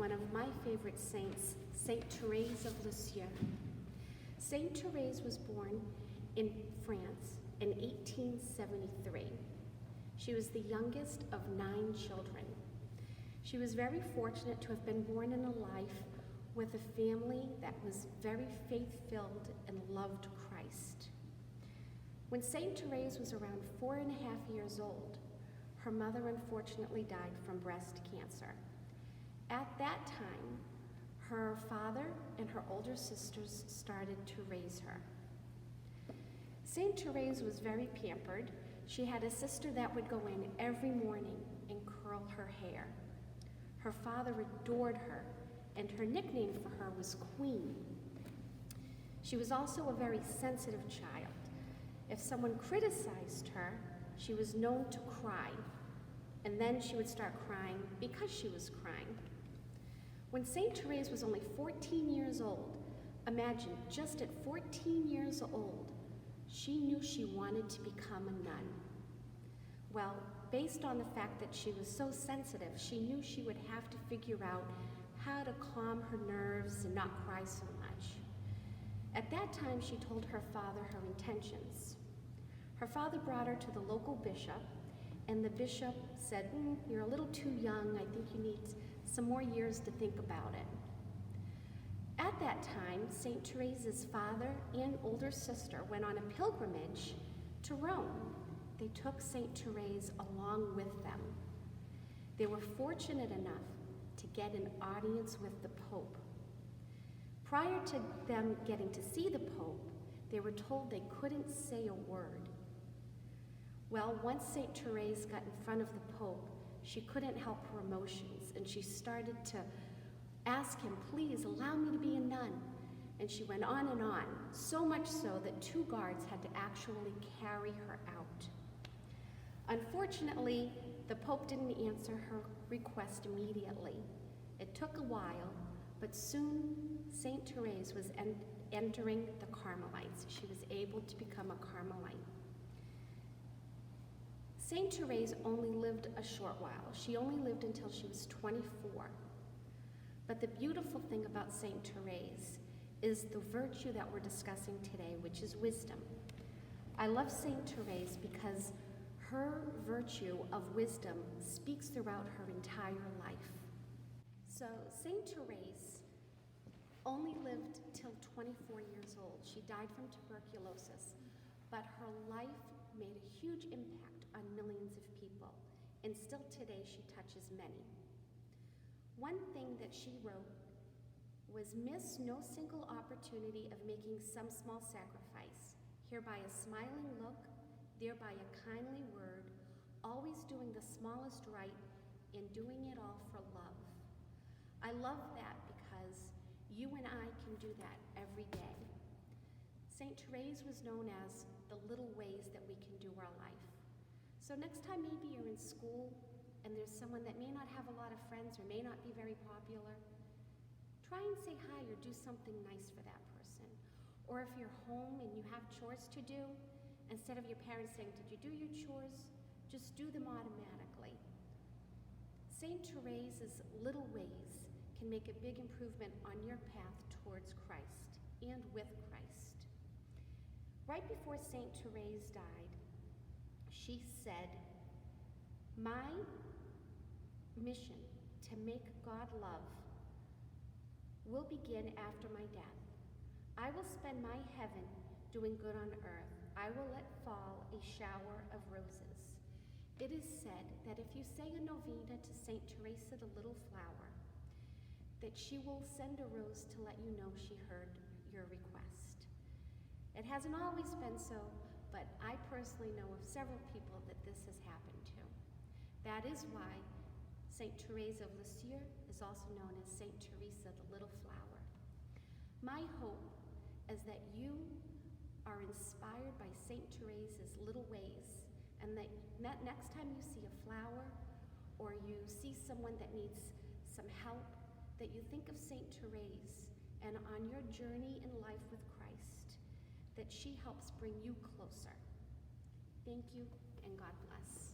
one of my favorite saints, Saint Therese of Lisieux. Saint Therese was born in France in 1873. She was the youngest of 9 children. She was very fortunate to have been born in a life with a family that was very faith-filled and loved Christ. When Saint Therese was around 4.5 years old, her mother unfortunately died from breast cancer. At that time, her father and her older sisters started to raise her. Saint Therese was very pampered. She had a sister that would go in every morning and curl her hair. Her father adored her, and her nickname for her was Queen. She was also a very sensitive child. If someone criticized her, she was known to cry, and then she would start crying because she was crying. When Saint Therese was only 14 years old, imagine, just at 14 years old, she knew she wanted to become a nun. Well, based on the fact that she was so sensitive, she knew she would have to figure out how to calm her nerves and not cry so much. At that time, she told her father her intentions. Her father brought her to the local bishop, and the bishop said, "You're a little too young. I think you need some more years to think about it." At that time, Saint Therese's father and older sister went on a pilgrimage to Rome. They took Saint Therese along with them. They were fortunate enough to get an audience with the Pope. Prior to them getting to see the Pope, they were told they couldn't say a word. Well, once Saint Therese got in front of the Pope, she couldn't help her emotions, and she started to ask him, "Please allow me to be a nun." And she went on, so much so that 2 guards had to actually carry her out. Unfortunately, the Pope didn't answer her request immediately. It took a while, but soon Saint Therese was entering the Carmelites. She was able to become a Carmelite. Saint Therese only lived a short while. She only lived until she was 24. But the beautiful thing about Saint Therese is the virtue that we're discussing today, which is wisdom. I love Saint Therese because her virtue of wisdom speaks throughout her entire life. So Saint Therese only lived till 24 years old. She died from tuberculosis, but her life made a huge impact on millions of people, and still today she touches many. One thing that she wrote was, "Miss no single opportunity of making some small sacrifice, hereby a smiling look, thereby a kindly word, always doing the smallest right and doing it all for love." I love that because you and I can do that every day. Saint Therese was known as the little ways that we can do our life. So next time maybe you're in school and there's someone that may not have a lot of friends or may not be very popular, try and say hi or do something nice for that person. Or if you're home and you have chores to do, instead of your parents saying, "Did you do your chores?" just do them automatically. Saint Therese's little ways can make a big improvement on your path towards Christ and with Christ. Right before Saint Therese died, she said, "My mission to make God love will begin after my death. I will spend my heaven doing good on earth. I will let fall a shower of roses." It is said that if you say a novena to Saint Teresa the Little Flower, that she will send a rose to let you know she heard your request. It hasn't always been so, but I personally know of several people that this has happened to. That is why Saint Therese of Lisieux is also known as Saint Teresa the Little Flower. My hope is that you are inspired by Saint Therese's little ways, and that next time you see a flower or you see someone that needs some help, that you think of Saint Therese, and on your journey in life with Christ, that she helps bring you closer. Thank you, and God bless.